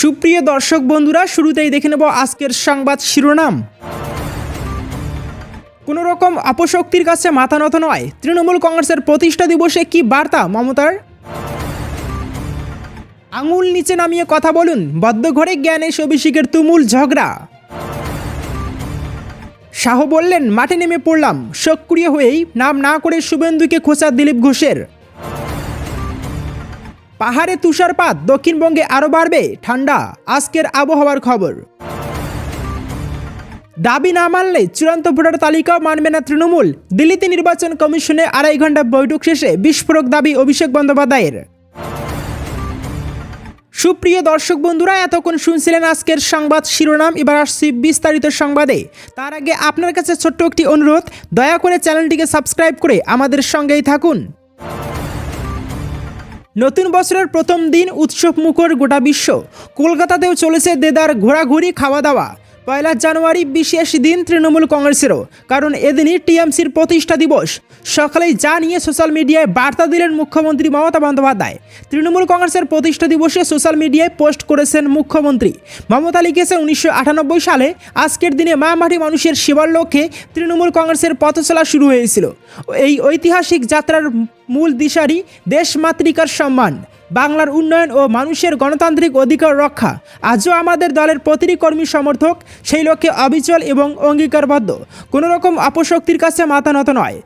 সুপ্রিয় দর্শক বন্ধুরা, শুরুতেই দেখে নেব আজকের সংবাদ শিরোনাম। কোনো রকম অপশক্তির কাছে মাথা নত নয়, তৃণমূল কংগ্রেসের প্রতিষ্ঠা দিবসে কি বার্তা মমতার? আঙুল নিচে নামিয়ে কথা বলুন, বদ্ধ ঘরে জ্ঞানেশ অভিষেকের তুমুল ঝগড়া। শাহ বললেন, মাঠে নেমে পড়লাম, সক্রিয় হয়েই নাম না করে শুভেন্দুকে খোঁচা দিলীপ ঘোষের। পাহাড়ে তুষারপাত, দক্ষিণবঙ্গে আরও বাড়বে ঠান্ডা, আজকের আবহাওয়ার খবর। দাবি না মানলে চূড়ান্ত ভোটার তালিকাও মানবে না তৃণমূল, দিল্লিতে নির্বাচন কমিশনে 2.5 ঘন্টা বৈঠক শেষে বিস্ফোরক দাবি অভিষেক বন্দ্যোপাধ্যায়ের। সুপ্রিয় দর্শক বন্ধুরা, এতক্ষণ শুনছিলেন আজকের সংবাদ শিরোনাম। এবার আসছি বিস্তারিত সংবাদে। তার আগে আপনার কাছে ছোট্ট একটি অনুরোধ, দয়া করে চ্যানেলটিকে সাবস্ক্রাইব করে আমাদের সঙ্গেই থাকুন। নতুন বছরের প্রথম দিন উৎসব মুখর গোটা বিশ্ব। কলকাতাতেও চলেছে দেদার ঘোরাঘুরি, খাওয়া দাওয়া। 1 জানুয়ারি বিশেষ দিন তৃণমূল কংগ্রেসেরও, কারণ এদিনই টিএমসির প্রতিষ্ঠা দিবস। সকালেই যা নিয়ে সোশ্যাল মিডিয়ায় বার্তা দিলেন মুখ্যমন্ত্রী মমতা বন্দ্যোপাধ্যায়। তৃণমূল কংগ্রেসের প্রতিষ্ঠা দিবসে সোশ্যাল মিডিয়ায় পোস্ট করেছেন মুখ্যমন্ত্রী মমতা। লিখেছেন, 1998 সালে আজকের দিনে মা মাটি মানুষের সেবার লক্ষ্যে তৃণমূল কংগ্রেসের পথচলা শুরু হয়েছিল। এই ঐতিহাসিক যাত্রার মূল দিশারি দেশমাতৃকার সম্মান, বাংলার উন্নয়ন ও মানুষের গণতান্ত্রিক অধিকার রক্ষা। আজও আমাদের দলের প্রতিটি কর্মী সমর্থক সেই লক্ষ্যে অবিচল এবং অঙ্গীকারবদ্ধ। কোনো রকম অপশক্তির কাছে মাথা নত নয়।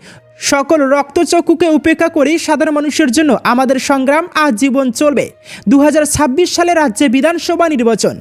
সকল রক্তচক্ষুকে উপেক্ষা করেই সাধারণ মানুষের জন্য আমাদের সংগ্রাম আজীবন চলবে। 2026 সালে রাজ্যে বিধানসভা নির্বাচন,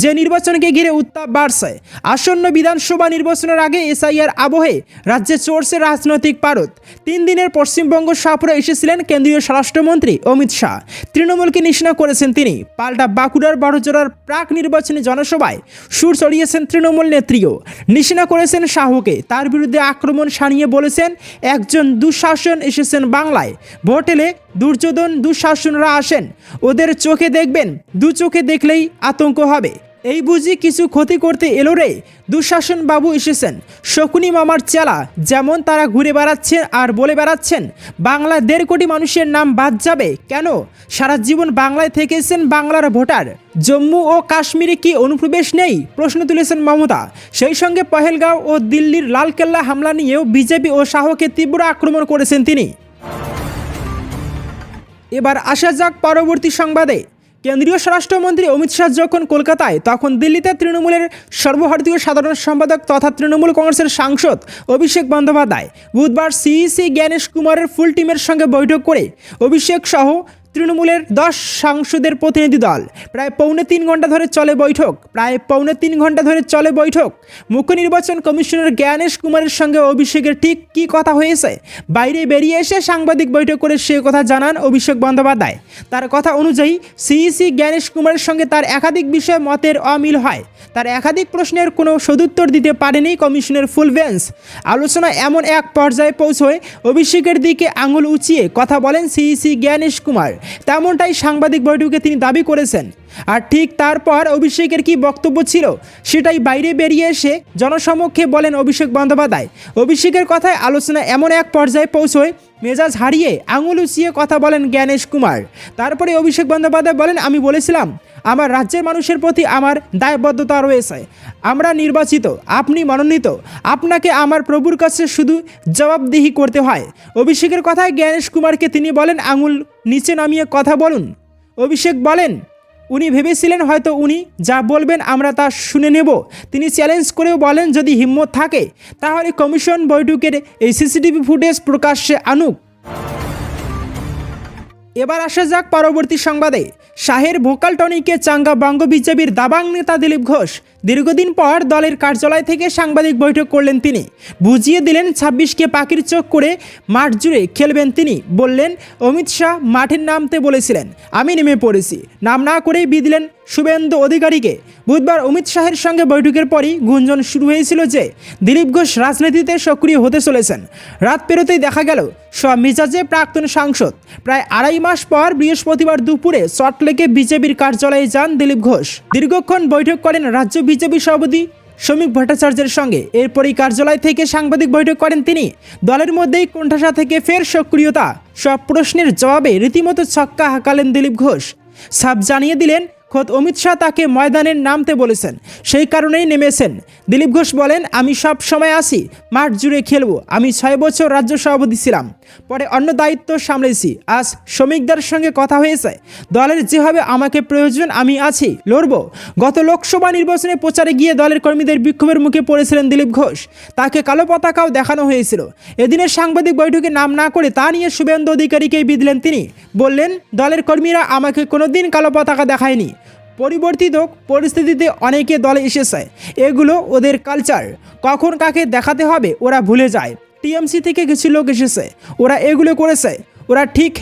যে নির্বাচনকে ঘিরে উত্তাপ বাড়ছে। আসন্ন বিধানসভা নির্বাচনের আগে এসআইআর আবহে রাজ্যে চড়ছে রাজনৈতিক পারদ। 3 দিনের পশ্চিমবঙ্গ সফরে এসেছিলেন কেন্দ্রীয় স্বরাষ্ট্রমন্ত্রী অমিত শাহ। তৃণমূলকে নিশানা করেছেন তিনি। পাল্টা বাঁকুড়ার বড়জোড়ার প্রাক নির্বাচনী জনসভায় সুর চড়িয়েছেন তৃণমূল নেত্রীও। নিশানা করেছেন শাহকে। তার বিরুদ্ধে আক্রমণ শানিয়ে বলেছেন, একজন দুঃশাসন এসেছেন বাংলায়, ভোট এলে দুর্যোধন দুঃশাসনরা আসেন, ওদের চোখে দেখবেন, দু চোখে দেখলেই আতঙ্ক হবে। এই বুঝি কিছু ক্ষতি করতে এলো রে, দুঃশাসন বাবু এসেছেন, শকুনি মামার চেলা। যেমন তারা ঘুরে বেড়াচ্ছেন আর বলে বেড়াচ্ছেন বাংলায় 1.5 কোটি মানুষের নাম বাদ যাবে কেন? সারা জীবন বাংলায় থেকেছেন বাংলার ভোটার। জম্মু ও কাশ্মীরে কি অনুপ্রবেশ নেই? প্রশ্ন তুলেছেন মমতা। সেই সঙ্গে পহেলগাঁও ও দিল্লির লালকেল্লা হামলা নিয়েও বিজেপি ও শাহকে তীব্র আক্রমণ করেছেন তিনি। এবার আসা যাক পরবর্তী সংবাদে। কেন্দ্রীয় স্বরাষ্ট্রমন্ত্রী অমিত শাহ যখন কলকাতায়, তখন দিল্লিতে তৃণমূলের সর্বভারতীয় সাধারণ সম্পাদক তথা তৃণমূল কংগ্রেসের সাংসদ অভিষেক বন্দ্যোপাধ্যায় বুধবার সিইসি জ্ঞানেশ কুমারের ফুল টিমের সঙ্গে বৈঠক করে অভিষেক সহ তৃণমূলের 10 সাংসদের প্রতিনিধি দল। প্রায় 3.25 ঘন্টা ধরে চলে বৈঠক। মুখ্য নির্বাচন কমিশনার জ্ঞানেশ কুমারের সঙ্গে অভিষেকের ঠিক কী কথা হয়েছে, বাইরে বেরিয়ে এসে সাংবাদিক বৈঠক করে সে কথা জানান অভিষেক বন্দ্যোপাধ্যায়। তার কথা অনুযায়ী সিইসি জ্ঞানেশ কুমারের সঙ্গে তার একাধিক বিষয়ে মতের অমিল হয়। তার একাধিক প্রশ্নের কোনো সদুত্তর দিতে পারেনি কমিশনের ফুল বেঞ্চ। আলোচনা এমন এক পর্যায়ে পৌঁছয় অভিষেকের দিকে আঙুল উঁচিয়ে কথা বলেন সিইসি জ্ঞানেশ কুমার। তেমনটাই সাংবাদিক বৈঠকে তিনি দাবি করেছেন। আর ঠিক তারপর অভিষেকের কি বক্তব্য ছিল সেটাই বাইরে বেরিয়ে এসে জনসমক্ষে বলেন অভিষেক বন্দ্যোপাধ্যায়। অভিষেকের কথায় আলোচনা এমন এক পর্যায়ে পৌঁছয় মেজাজ হারিয়ে আঙুল উঁচিয়ে কথা বলেন জ্ঞানেশ কুমার। তারপরে অভিষেক বন্দ্যোপাধ্যায় বলেন, আমি বলেছিলাম আমার রাজ্যের মানুষের প্রতি আমার দায়বদ্ধতা রয়েছে। আমরা নির্বাচিত, আপনি মনোনীত, আপনাকে আমার প্রভুর কাছে শুধু জবাবদিহি করতে হয়। অভিষেকের কথায় জ্ঞানেশ কুমারকে তিনি বলেন, আঙুল নিচে নামিয়ে কথা বলুন। অভিষেক বলেন, উনি ভেবেছিলেন হয়তো উনি যা বলবেন আমরা তা শুনে নেব। তিনি চ্যালেঞ্জ করেও বলেন, যদি হিম্মত থাকে তাহলে কমিশন বৈঠকের এই সিসিটিভি ফুটেজ প্রকাশ্যে আনুক। এবার আসা যাক পরবর্তী সংবাদে। শাহের ভোকাল টনিকে চাঙ্গা বঙ্গ বিজেপির দাবাং নেতা দিলীপ ঘোষ। দীর্ঘদিন পর দলের কার্যালয় থেকে সাংবাদিক বৈঠক করলেন তিনি। বুঝিয়ে দিলেন 26কে পাখির চোখ করে মাঠ জুড়ে খেলবেন তিনি। বললেন, অমিত শাহ মাঠের নামতে বলেছিলেন, আমি নেমে পড়েছি। নাম না করেই দিলেন শুভেন্দু অধিকারীকে। বুধবার অমিত শাহের সঙ্গে বৈঠকের পরই গুঞ্জন শুরু হয়েছিল যে দিলীপ ঘোষ রাজনীতিতে সক্রিয় হতে চলেছেন। রাত পেরোতেই দেখা গেল সব মেজাজে প্রাক্তন সাংসদ। প্রায় 2.5 মাস পর বৃহস্পতিবার দুপুরে সল্টলেকে বিজেপির কার্যালয়ে যান দিলীপ ঘোষ। দীর্ঘক্ষণ বৈঠক করেন রাজ্য বিজেপি সভাপতি শ্রমিক ভট্টাচার্যের সঙ্গে। এরপরই কার্যালয় থেকে সাংবাদিক বৈঠক করেন তিনি। দলের মধ্যেই কোণঠাসা থেকে ফের সক্রিয়তা। সব প্রশ্নের জবাবে রীতিমতো ছক্কা হাঁকালেন দিলীপ ঘোষ। সাফ জানিয়ে দিলেন, খোদ অমিত শাহ তাকে ময়দানে নামতে বলেছেন, সেই কারণেই নেমেছেন। দিলীপ ঘোষ বলেন, আমি সব সময় আসি, মাঠ জুড়ে খেলবো। আমি 6 বছর রাজ্য সভাপতি ছিলাম, পরে অন্য দায়িত্ব সামলেছি। আজ শ্রমিকদের সঙ্গে কথা হয়েছে, দলের যেভাবে আমাকে প্রয়োজন আমি আছি, লড়ব। গত লোকসভা নির্বাচনে প্রচারে গিয়ে দলের কর্মীদের বিক্ষোভের মুখে পড়েছিলেন দিলীপ ঘোষ। তাকে কালো পতাকাও দেখানো হয়েছিল। এদিনের সাংবাদিক বৈঠকে নাম না করে তা নিয়ে শুভেন্দু অধিকারীকেই বিধলেন তিনি। বললেন, দলের কর্মীরা আমাকে কোনোদিন কালো পতাকা দেখায়নি। পরিবর্তিত পরিস্থিতিতে অনেকে দলে এসেছে, এগুলো ওদের কালচার। কখন কাকে দেখাতে হবে ওরা ভুলে যায়। টিএমসি থেকে কিছু লোক এসেছে, ওরা এগুলো করেছে। ওরা ঠিক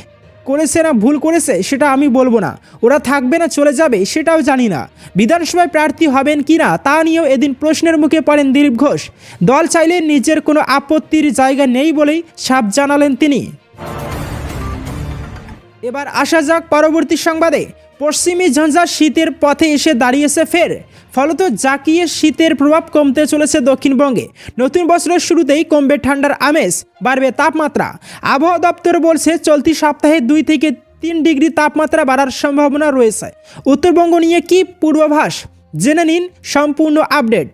করেছে না ভুল করেছে সেটা আমি বলবো না। ওরা থাকবে না চলে যাবে সেটাও জানি না। বিধানসভায় প্রার্থী হবেন কি না তা নিয়েও এদিন প্রশ্নের মুখে পড়েন দিলীপ ঘোষ। দল চাইলে নিজের কোনো আপত্তির জায়গা নেই বলেই সাফ জানালেন তিনি। এবার আসা যাক পরবর্তী সংবাদে। পশ্চিমী ঝঞ্ঝা শীতের পথে এসে দাঁড়িয়েছে ফের। ফলত জাঁকিয়ে শীতের প্রভাব কমতে চলেছে দক্ষিণবঙ্গে। নতুন বছরের শুরুতেই কমবে ঠান্ডার আমেজ, বাড়বে তাপমাত্রা। আবহাওয়া দপ্তর বলছে চলতি সপ্তাহে 2 থেকে 3 ডিগ্রি তাপমাত্রা বাড়ার সম্ভাবনা রয়েছে। উত্তরবঙ্গ নিয়ে কি পূর্বাভাস, জেনে নিন সম্পূর্ণ আপডেট।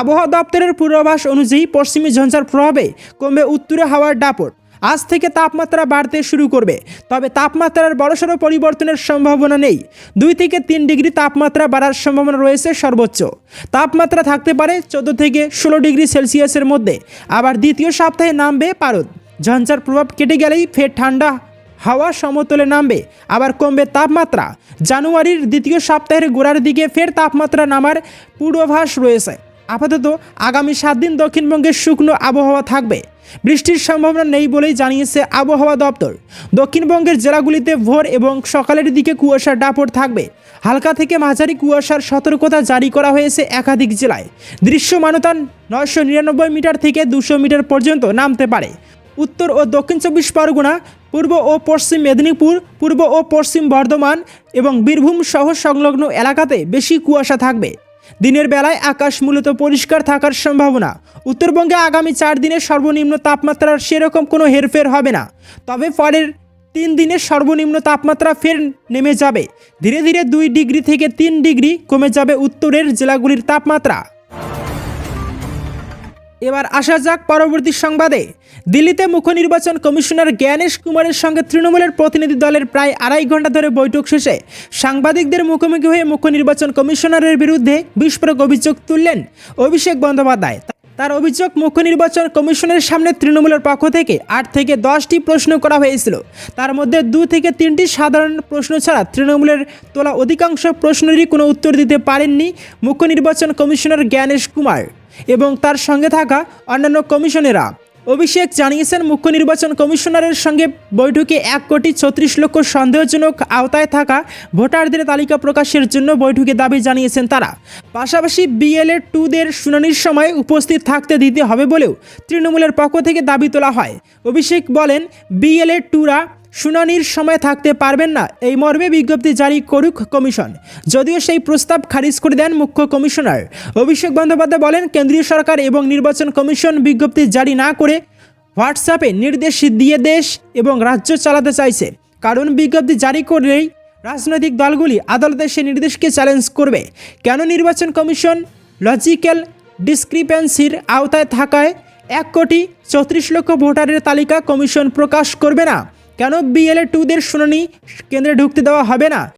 আবহাওয়া দপ্তরের পূর্বাভাস অনুযায়ী পশ্চিমী ঝঞ্ঝার প্রভাবে কমবে উত্তরে হাওয়ার দাপট। আজ থেকে তাপমাত্রা বাড়তে শুরু করবে, তবে তাপমাত্রার বড়সড় পরিবর্তনের সম্ভাবনা নেই। 2 থেকে 3 ডিগ্রি তাপমাত্রা বাড়ার সম্ভাবনা রয়েছে সর্বোচ্চ। তাপমাত্রা থাকতে পারে 14 থেকে 16 ডিগ্রি সেলসিয়াসের মধ্যে। আবার দ্বিতীয় সপ্তাহে নামবে পারদ। ঝঞ্ঝার প্রভাব কেটে গেলেই ফের ঠান্ডা হাওয়া সমতলে নামবে, আবার কমবে তাপমাত্রা। জানুয়ারির দ্বিতীয় সপ্তাহের গোড়ার দিকে ফের তাপমাত্রা নামার পূর্বাভাস রয়েছে। আপাতত আগামী 7 দিন দক্ষিণবঙ্গে শুকনো আবহাওয়া থাকবে। বৃষ্টির সম্ভাবনা নেই বলেই জানিয়েছে আবহাওয়া দপ্তর। দক্ষিণবঙ্গের জেলাগুলিতে ভোর এবং সকালের দিকে কুয়াশার দাপট থাকবে। হালকা থেকে মাঝারি কুয়াশার সতর্কতা জারি করা হয়েছে একাধিক জেলায়। দৃশ্যমানতা 999 মিটার থেকে 200 মিটার পর্যন্ত নামতে পারে। উত্তর ও দক্ষিণ 24 পরগনা, পূর্ব ও পশ্চিম মেদিনীপুর, পূর্ব ও পশ্চিম বর্ধমান এবং বীরভূম সহ সংলগ্ন এলাকাতে বেশি কুয়াশা থাকবে। দিনের বেলায় আকাশ মূলত পরিষ্কার থাকার সম্ভাবনা। উত্তরবঙ্গে আগামী 4 দিনের সর্বনিম্ন তাপমাত্রার সেরকম কোনো হেরফের হবে না, তবে পরের 3 দিনের সর্বনিম্ন তাপমাত্রা ফের নেমে যাবে। ধীরে ধীরে 2 ডিগ্রি থেকে 3 ডিগ্রি কমে যাবে উত্তরের জেলাগুলির তাপমাত্রা। এবার আসা যাক পরবর্তী সংবাদে। দিল্লিতে মুখ্য নির্বাচন কমিশনার জ্ঞানেশ কুমারের সঙ্গে তৃণমূলের প্রতিনিধি দলের প্রায় 2.5 ঘন্টা ধরে বৈঠক শেষে সাংবাদিকদের মুখোমুখি হয়ে মুখ্য নির্বাচন কমিশনারের বিরুদ্ধে বিস্ফোরক অভিযোগ তুললেন অভিষেক বন্দ্যোপাধ্যায়। তার অভিযোগ, মুখ্য নির্বাচন কমিশনের সামনে তৃণমূলের পক্ষ থেকে 8 থেকে 10টি প্রশ্ন করা হয়েছিল। তার মধ্যে 2 থেকে 3টি সাধারণ প্রশ্ন ছাড়া তৃণমূলের তোলা অধিকাংশ প্রশ্নেরই কোনো উত্তর দিতে পারেননি মুখ্য নির্বাচন কমিশনার জ্ঞানেশ কুমার এবং তার সঙ্গে থাকা অন্যান্য কমিশনেরা। অভিষেক জানিয়েছেন, মুখ্য নির্বাচন কমিশনারের সঙ্গে বৈঠকে 1,36,00,000 সন্দেহজনক আওতায় থাকা ভোটারদের তালিকা প্রকাশের জন্য বৈঠকে দাবি জানিয়েছেন তারা। পাশাপাশি BLA 2দের শুনানির সময় উপস্থিত থাকতে দিতে হবে বলেও তৃণমূলের পক্ষ থেকে দাবি তোলা হয়। অভিষেক বলেন, BLA 2রা শুনানির সময় থাকতে পারবেন না, এই মর্মে বিজ্ঞপ্তি জারি করুক কমিশন। যদিও সেই প্রস্তাব খারিজ করে দেন মুখ্য কমিশনার। অভিষেক বন্দ্যোপাধ্যায় বলেন, কেন্দ্রীয় সরকার এবং নির্বাচন কমিশন বিজ্ঞপ্তি জারি না করে হোয়াটসঅ্যাপে নির্দেশ দিয়ে দেশ এবং রাজ্য চালাতে চাইছে। কারণ বিজ্ঞপ্তি জারি করলেই রাজনৈতিক দলগুলি আদালতে সে নির্দেশকে চ্যালেঞ্জ করবে। কেন নির্বাচন কমিশন লজিক্যাল ডিসক্রিপেন্সির আওতায় থাকায় 1,34,00,000 ভোটারের তালিকা কমিশন প্রকাশ করবে না? কেন BLA 2দের শুনানি কেন্দ্রে ঢুকতে দেওয়া হবে না?